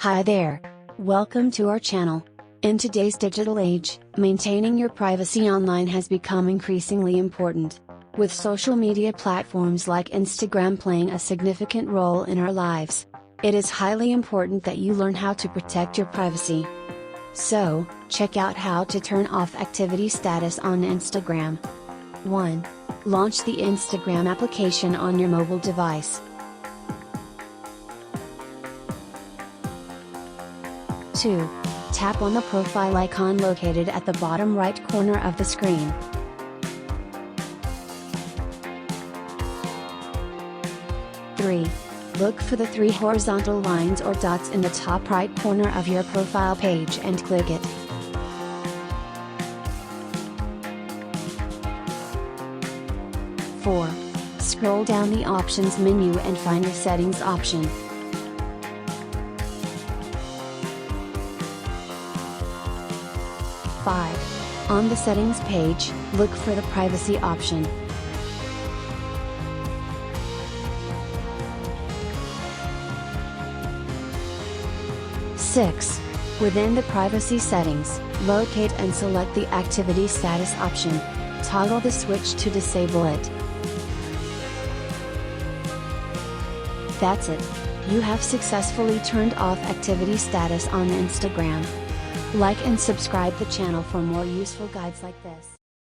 Hi there! Welcome to our channel. In today's digital age, maintaining your privacy online has become increasingly important. With social media platforms like Instagram playing a significant role in our lives, it is highly important that you learn how to protect your privacy. So, check out how to turn off activity status on Instagram. 1. Launch the Instagram application on your mobile device. 2. Tap on the profile icon located at the bottom right corner of the screen. 3. Look for the 3 horizontal lines or dots in the top right corner of your profile page and click it. 4. Scroll down the options menu and find the settings option. 5. On the settings page, look for the privacy option. 6. Within the privacy settings, locate and select the activity status option. Toggle the switch to disable it. That's it. You have successfully turned off activity status on Instagram. Like and subscribe the channel for more useful guides like this.